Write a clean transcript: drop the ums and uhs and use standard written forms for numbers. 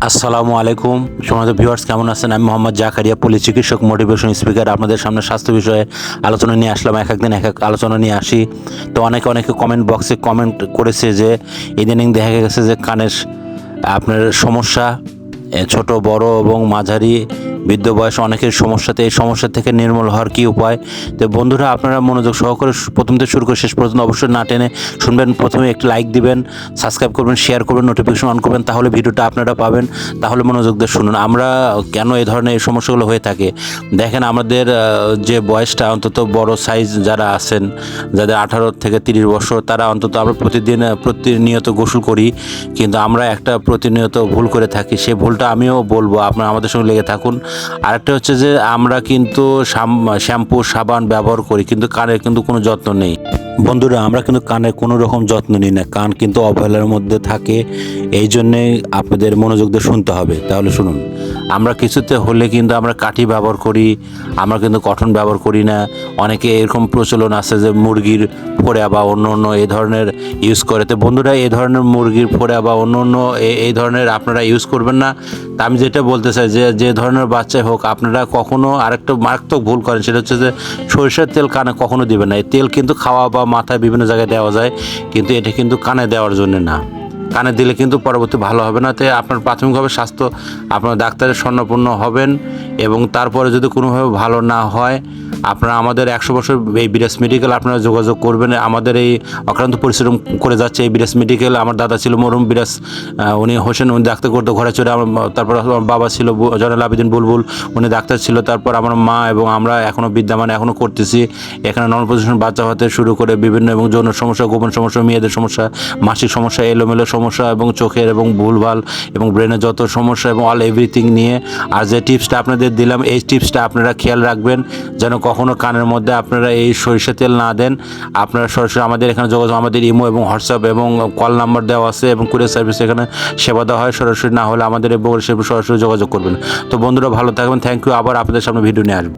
আসসালামু আলাইকুম সম্মানিত ভিউয়ার্স, কেমন আছেন? আমি মোহাম্মদ জাকারিয়া, পল্লী চিকিৎসক, মোটিভেশন স্পিকার। আপনাদের সামনে স্বাস্থ্য বিষয়ে আলোচনা নিয়ে আসলাম। এক একদিন এক এক আলোচনা নিয়ে আসি। তো অনেকে কমেন্ট বক্সে কমেন্ট করেছে যে ইদানিং দেখা গেছে যে কানের আপনার সমস্যা, ছোট বড় এবং মাঝারি বৃদ্ধ বয়স অনেকের সমস্যাতে, এই সমস্যা থেকে নির্মূল হওয়ার কী উপায়? তো বন্ধুরা, আপনারা মনোযোগ সহকারে প্রথম থেকে শুরু করে শেষ পর্যন্ত অবশ্যই না টেনে শুনবেন। প্রথমে একটি লাইক দিবেন, সাবস্ক্রাইব করবেন, শেয়ার করবেন, নোটিফিকেশন অন করবেন, তাহলে ভিডিওটা আপনারা পাবেন। তাহলে মনোযোগ দিয়ে শুনুন আমরা কেন এই ধরনের এই সমস্যাগুলো হয়ে থাকে। দেখেন, আমাদের যে বয়সটা অন্তত বড় সাইজ যারা আছেন, যাদের 18 থেকে 30 বছর, তারা অন্তত আমরা প্রতিনিয়ত গোসল করি, কিন্তু আমরা একটা প্রতিনিয়ত ভুল করে থাকি। সেই ভুলটা আমিও বলবো, আপনারা আমাদের সঙ্গে লেগে থাকুন। আরেকটা হচ্ছে যে আমরা কিন্তু শ্যাম্পু সাবান ব্যবহার করি, কিন্তু কানের কিন্তু কোনো যত্ন নেই। বন্ধুরা, আমরা কিন্তু কানের কোনো রকম যত্ন নিই না, কান কিন্তু অবহেলার মধ্যে থাকে। এই জন্যে আপনাদের মনোযোগ দিয়ে শুনতে হবে। তাহলে শুনুন, আমরা কিছুতে হলে কিন্তু আমরা কাঠি ব্যবহার করি, আমরা কিন্তু কটন ব্যবহার করি না। অনেকে এরকম প্রচলন আছে যে মুরগির ফোড়া বা অন্য অন্য এই ধরনের ইউজ করে। তো বন্ধুরা, এই ধরনের মুরগির ফোড়া বা অন্য অন্য এই ধরনের আপনারা ইউজ করবেন না। তা আমি যেটা বলতে চাই যে ধরনের বাচ্চাই হোক, আপনারা কখনো আরেকটা মারাত্মক ভুল করেন, সেটা হচ্ছে যে সরিষার তেল কানে কখনো দিবেন না। এই তেল কিন্তু খাওয়া বা মাথায় বিভিন্ন জায়গায় দেওয়া যায়, কিন্তু এটা কিন্তু কানে দেওয়ার জন্য না। কানে দিলে কিন্তু পরবর্তী ভালো হবে না। তাই আপনার প্রাথমিকভাবে স্বাস্থ্য, আপনার ডাক্তারের শরণাপন্ন হবেন, এবং তারপরে যদি কোনোভাবে ভালো না হয়, আপনারা আমাদের 100 বছর এই বিরাজ মেডিকেল আপনারা যোগাযোগ করবেন। আমাদের এই অক্লান্ত পরিশ্রম করে যাচ্ছে এই বিরাজ মেডিকেল। আমার দাদা ছিল মরহুম বিরাজ, উনি হোসেন, উনি ডাক্তার করতো ঘরে চড়ে। তারপর আমার বাবা ছিল জয়নাল আবেদিন বুলবুল, উনি ডাক্তার ছিল। তারপর আমার মা এবং আমরা এখনও বিদ্যমান, এখনও করতেছি। এখানে নবপ্রতিষ্ঠান বাচ্চা হতে শুরু করে বিভিন্ন এবং যৌন সমস্যা, গোপন সমস্যা, মেয়েদের সমস্যা, মাসিক সমস্যা, এলোমেলো সমস্যা এবং চোখের এবং ভুলভাল এবং ব্রেনের যত সমস্যা এবং অল এভরিথিং নিয়ে। আর যে টিপসটা আপনাদের দিলাম, এই টিপসটা আপনারা খেয়াল রাখবেন যেন কখনো কানের মধ্যে আপনারা এই সরিষা তেল না দেন। আপনারা সরাসরি আমাদের এখানে যোগাযোগ, আমাদের ইমো এবং হোয়াটসঅ্যাপ এবং কল নাম্বার দেওয়া আছে, এবং কুরিয়ার সার্ভিস এখানে সেবা দেওয়া হয়। সরাসরি না হলে আমাদের এই সরাসরি যোগাযোগ করবেন। তো বন্ধুরা, ভালো থাকবেন। Thank you. আবার আপনাদের সামনে ভিডিও নিয়ে আসবেন।